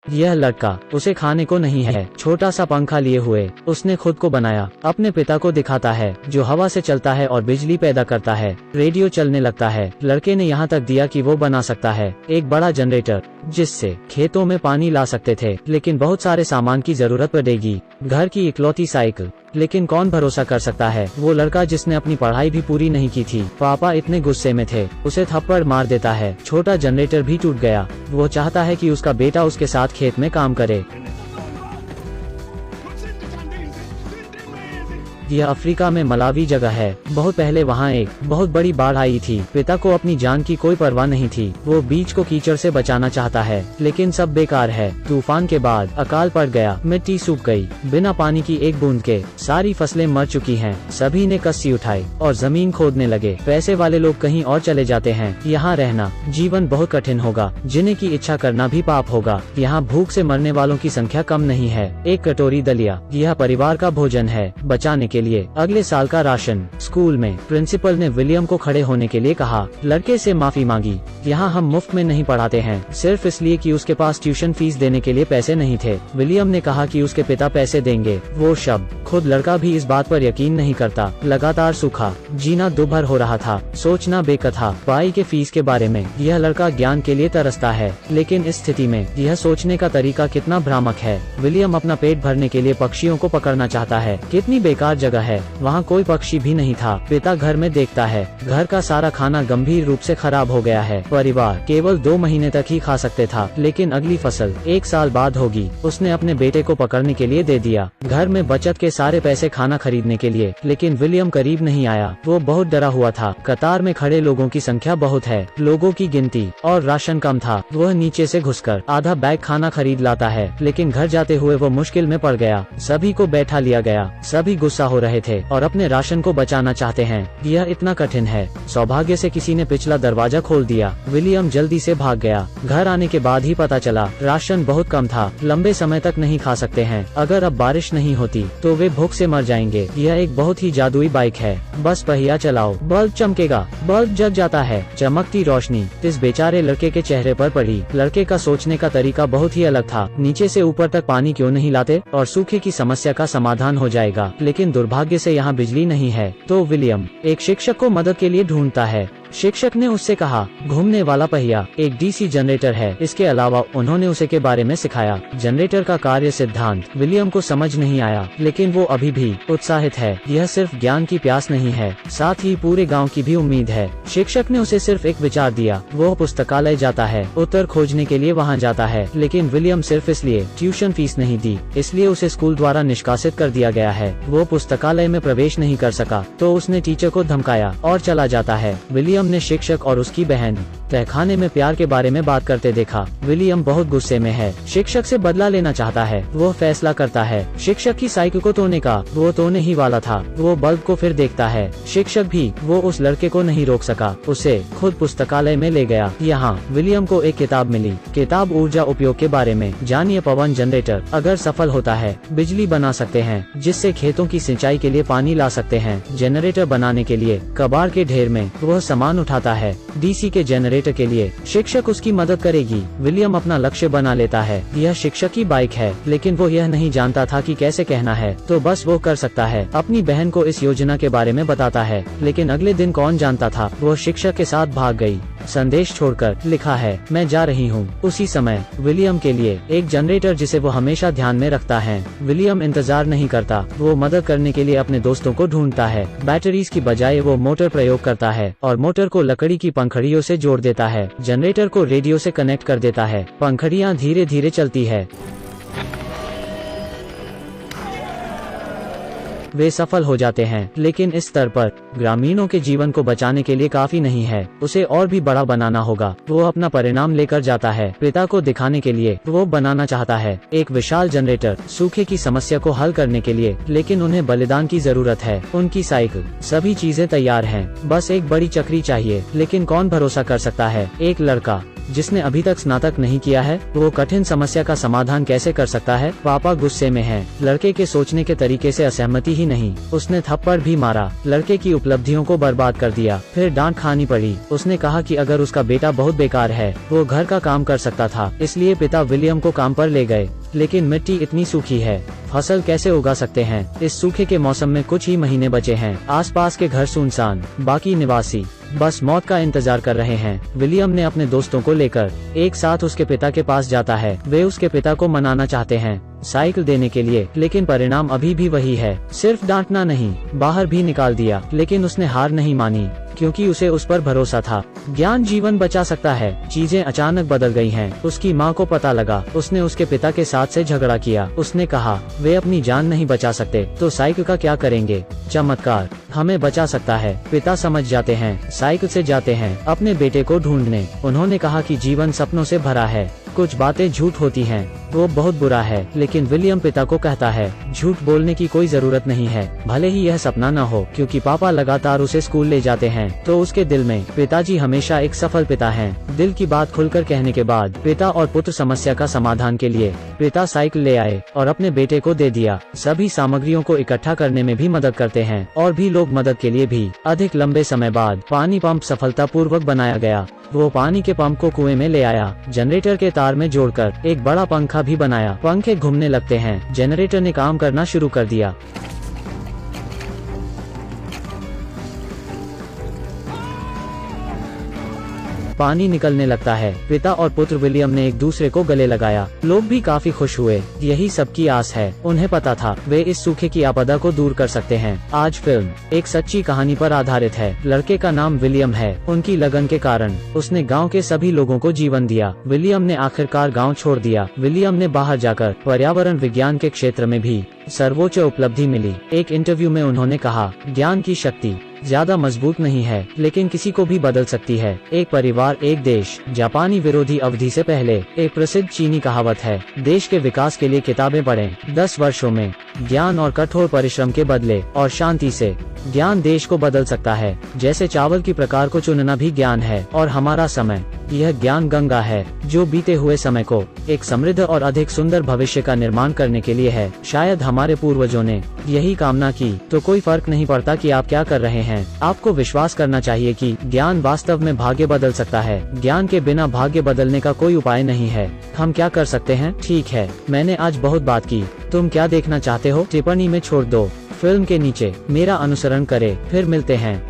यह लड़का उसे खाने को नहीं है, छोटा सा पंखा लिए हुए उसने खुद को बनाया। अपने पिता को दिखाता है जो हवा से चलता है और बिजली पैदा करता है। रेडियो चलने लगता है। लड़के ने यहाँ तक दिया कि वो बना सकता है एक बड़ा जनरेटर जिससे खेतों में पानी ला सकते थे, लेकिन बहुत सारे सामान की जरूरत पड़ेगी। घर की इकलौती साइकिल, लेकिन कौन भरोसा कर सकता है। वो लड़का जिसने अपनी पढ़ाई भी पूरी नहीं की थी। पापा इतने गुस्से में थे, उसे थप्पड़ मार देता है। छोटा जनरेटर भी टूट गया। वो चाहता है कि उसका बेटा उसके साथ खेत में काम करे। यह अफ्रीका में मलावी जगह है। बहुत पहले वहाँ एक बहुत बड़ी बाढ़ आई थी। पिता को अपनी जान की कोई परवाह नहीं थी। वो बीज को कीचड़ से बचाना चाहता है, लेकिन सब बेकार है। तूफान के बाद अकाल पड़ गया, मिट्टी सूख गई, बिना पानी की एक बूंद के सारी फसलें मर चुकी हैं। सभी ने कस्सी उठाई और जमीन खोदने लगे। पैसे वाले लोग कहीं और चले जाते हैं। यहाँ रहना जीवन बहुत कठिन होगा। जीने की इच्छा करना भी पाप होगा। यहाँ भूख से मरने वालों की संख्या कम नहीं है। एक कटोरी दलिया, यह परिवार का भोजन है। बचाने के लिए अगले साल का राशन। स्कूल में प्रिंसिपल ने विलियम को खड़े होने के लिए कहा। लड़के से माफी मांगी। यहाँ हम मुफ्त में नहीं पढ़ाते हैं, सिर्फ इसलिए कि उसके पास ट्यूशन फीस देने के लिए पैसे नहीं थे। विलियम ने कहा कि उसके पिता पैसे देंगे। वो शब्द, खुद लड़का भी इस बात पर यकीन नहीं करता। लगातार सूखा, जीना दुभर हो रहा था। सोचना बेकथा पाई के फीस के बारे में। यह लड़का ज्ञान के लिए तरसता है, लेकिन इस स्थिति में यह सोचने का तरीका कितना भ्रामक है। विलियम अपना पेट भरने के लिए पक्षियों को पकड़ना चाहता है। कितनी बेकार जगह है। वहाँ कोई पक्षी भी नहीं था। पिता घर में देखता है, घर का सारा खाना गंभीर रूप से खराब हो गया है। परिवार केवल 2 महीने तक ही खा सकते था, लेकिन अगली फसल 1 साल बाद होगी। उसने अपने बेटे को पकड़ने के लिए दे दिया। घर में बचत के सारे पैसे खाना खरीदने के लिए, लेकिन विलियम करीब नहीं आया। वो बहुत डरा हुआ था। कतार में खड़े लोगों की संख्या बहुत है, लोगों की गिनती और राशन कम था। वह नीचे से घुसकर आधा बैग खाना खरीद लाता है, लेकिन घर जाते हुए वो मुश्किल में पड़ गया। सभी को बैठा लिया गया। सभी गुस्सा हो रहे थे और अपने राशन को बचाना चाहते हैं। यह इतना कठिन है। सौभाग्य से किसी ने पिछला दरवाजा खोल दिया। विलियम जल्दी से भाग गया। घर आने के बाद ही पता चला राशन बहुत कम था। लंबे समय तक नहीं खा सकते हैं। अगर अब बारिश नहीं होती तो वे भूख से मर जाएंगे। यह एक बहुत ही जादुई बाइक है। बस पहिया चलाओ, बल्ब चमकेगा। बल्ब जग जाता है। चमकती रोशनी इस बेचारे लड़के के चेहरे पर पड़ी। लड़के का सोचने का तरीका बहुत ही अलग था। नीचे से ऊपर तक पानी क्यों नहीं लाते और सूखे की समस्या का समाधान हो जाएगा। लेकिन दुर्भाग्य से यहाँ बिजली नहीं है। तो विलियम एक शिक्षक को मदद के लिए ढूंढता है। शिक्षक ने उससे कहा, घूमने वाला पहिया एक डीसी जनरेटर है। इसके अलावा उन्होंने उसे के बारे में सिखाया। जनरेटर का कार्य सिद्धांत विलियम को समझ नहीं आया, लेकिन वो अभी भी उत्साहित है। यह सिर्फ ज्ञान की प्यास नहीं है, साथ ही पूरे गांव की भी उम्मीद है। शिक्षक ने उसे सिर्फ एक विचार दिया। वो पुस्तकालय जाता है, उत्तर खोजने के लिए वहाँ जाता है। लेकिन विलियम सिर्फ इसलिए ट्यूशन फीस नहीं दी, इसलिए उसे स्कूल द्वारा निष्कासित कर दिया गया है। वो पुस्तकालय में प्रवेश नहीं कर सका, तो उसने टीचर को धमकाया और चला जाता है। विलियम ने शिक्षक और उसकी बहन तहखाने में प्यार के बारे में बात करते देखा। विलियम बहुत गुस्से में है। शिक्षक से बदला लेना चाहता है। वो फैसला करता है शिक्षक की साइकिल को तोड़ने का। वो तोड़ने ही वाला था। वो बल्ब को फिर देखता है। शिक्षक भी वो उस लड़के को नहीं रोक सका। उसे खुद पुस्तकालय में ले गया। यहाँ विलियम को एक किताब मिली। किताब ऊर्जा उपयोग के बारे में। जानिए, पवन जनरेटर अगर सफल होता है, बिजली बना सकते हैं, जिससे खेतों की सिंचाई के लिए पानी ला सकते हैं। जनरेटर बनाने के लिए कबाड़ के ढेर में वह सामान उठाता है। डीसी के जनरेटर के लिए शिक्षक उसकी मदद करेगी। विलियम अपना लक्ष्य बना लेता है। यह शिक्षक की बाइक है, लेकिन वो यह नहीं जानता था कि कैसे कहना है, तो बस वो कर सकता है। अपनी बहन को इस योजना के बारे में बताता है, लेकिन अगले दिन कौन जानता था वो शिक्षक के साथ भाग गई। संदेश छोड़कर लिखा है, मैं जा रही हूँ। उसी समय विलियम के लिए एक जनरेटर जिसे वो हमेशा ध्यान में रखता है। विलियम इंतजार नहीं करता। वो मदद करने के लिए अपने दोस्तों को ढूंढता है। बैटरीज की बजाय वो मोटर प्रयोग करता है और मोटर को लकड़ी की पंखड़ियों से जोड़ देता है। जनरेटर को रेडियो से कनेक्ट कर देता है। पंखड़ियाँ धीरे धीरे चलती है। वे सफल हो जाते हैं, लेकिन इस स्तर पर ग्रामीणों के जीवन को बचाने के लिए काफी नहीं है। उसे और भी बड़ा बनाना होगा। वो अपना परिणाम लेकर जाता है। पिता को दिखाने के लिए वो बनाना चाहता है एक विशाल जनरेटर सूखे की समस्या को हल करने के लिए, लेकिन उन्हें बलिदान की जरूरत है। उनकी साइकिल, सभी चीजें तैयार हैं, बस एक बड़ी चक्री चाहिए। लेकिन कौन भरोसा कर सकता है? एक लड़का जिसने अभी तक स्नातक नहीं किया है, वो कठिन समस्या का समाधान कैसे कर सकता है। पापा गुस्से में हैं। लड़के के सोचने के तरीके से असहमति ही नहीं, उसने थप्पड़ भी मारा, लड़के की उपलब्धियों को बर्बाद कर दिया। फिर डांट खानी पड़ी। उसने कहा कि अगर उसका बेटा बहुत बेकार है, वो घर का काम कर सकता था। इसलिए पिता विलियम को काम पर ले गए। लेकिन मिट्टी इतनी सूखी है, फसल कैसे उगा सकते हैं। इस सूखे के मौसम में कुछ ही महीने बचे हैं। आसपास के घर सुनसान, बाकी निवासी बस मौत का इंतजार कर रहे हैं। विलियम ने अपने दोस्तों को लेकर एक साथ उसके पिता के पास जाता है। वे उसके पिता को मनाना चाहते हैं साइकिल देने के लिए, लेकिन परिणाम अभी भी वही है। सिर्फ डांटना नहीं, बाहर भी निकाल दिया। लेकिन उसने हार नहीं मानी, क्योंकि उसे उस पर भरोसा था। ज्ञान जीवन बचा सकता है। चीजें अचानक बदल गई हैं। उसकी माँ को पता लगा। उसने उसके पिता के साथ से झगड़ा किया। उसने कहा, वे अपनी जान नहीं बचा सकते तो साइकिल का क्या करेंगे। चमत्कार हमें बचा सकता है। पिता समझ जाते हैं, साइकिल से जाते हैं अपने बेटे को ढूंढने। उन्होंने कहा कि जीवन सपनों से भरा है, कुछ बातें झूठ होती हैं, वो बहुत बुरा है। लेकिन विलियम पिता को कहता है, झूठ बोलने की कोई जरूरत नहीं है, भले ही यह सपना न हो। क्योंकि पापा लगातार उसे स्कूल ले जाते हैं, तो उसके दिल में पिताजी हमेशा एक सफल पिता हैं। दिल की बात खुलकर कहने के बाद पिता और पुत्र समस्या का समाधान के लिए पिता साइकिल ले आए और अपने बेटे को दे दिया। सभी सामग्रियों को इकट्ठा करने में भी मदद करते हैं, और भी लोग मदद के लिए भी। अधिक लंबे समय बाद पानी पंप सफलतापूर्वक बनाया गया। वो पानी के पंप को कुएं में ले आया, जनरेटर के तार में जोड़कर एक बड़ा पंखा भी बनाया। पंखे घूमने लगते हैं। जनरेटर ने काम करना शुरू कर दिया। पानी निकलने लगता है। पिता और पुत्र विलियम ने एक दूसरे को गले लगाया। लोग भी काफी खुश हुए। यही सबकी आस है। उन्हें पता था वे इस सूखे की आपदा को दूर कर सकते हैं। आज फिल्म एक सच्ची कहानी पर आधारित है। लड़के का नाम विलियम है। उनकी लगन के कारण उसने गांव के सभी लोगों को जीवन दिया। विलियम ने आखिरकार गांव छोड़ दिया। विलियम ने बाहर जाकर पर्यावरण विज्ञान के क्षेत्र में भी सर्वोच्च उपलब्धि मिली। एक इंटरव्यू में उन्होंने कहा, ज्ञान की शक्ति ज्यादा मजबूत नहीं है, लेकिन किसी को भी बदल सकती है। एक परिवार एक देश। जापानी विरोधी अवधि से पहले एक प्रसिद्ध चीनी कहावत है, देश के विकास के लिए किताबें पढ़ें। 10 वर्षों में ज्ञान और कठोर परिश्रम के बदले और शांति से ज्ञान देश को बदल सकता है। जैसे चावल की प्रकार को चुनना भी ज्ञान है, और हमारा समय यह ज्ञान गंगा है, जो बीते हुए समय को एक समृद्ध और अधिक सुंदर भविष्य का निर्माण करने के लिए है। शायद हमारे पूर्वजों ने यही कामना की। तो कोई फर्क नहीं पड़ता कि आप क्या कर रहे हैं। आपको विश्वास करना चाहिए कि ज्ञान वास्तव में भाग्य बदल सकता है। ज्ञान के बिना भाग्य बदलने का कोई उपाय नहीं है। हम क्या कर सकते हैं? ठीक है, मैंने आज बहुत बात की। तुम क्या देखना चाहते हो? टिप्पणी में छोड़ दो। फिल्म के नीचे मेरा अनुसरण करें। फिर मिलते हैं।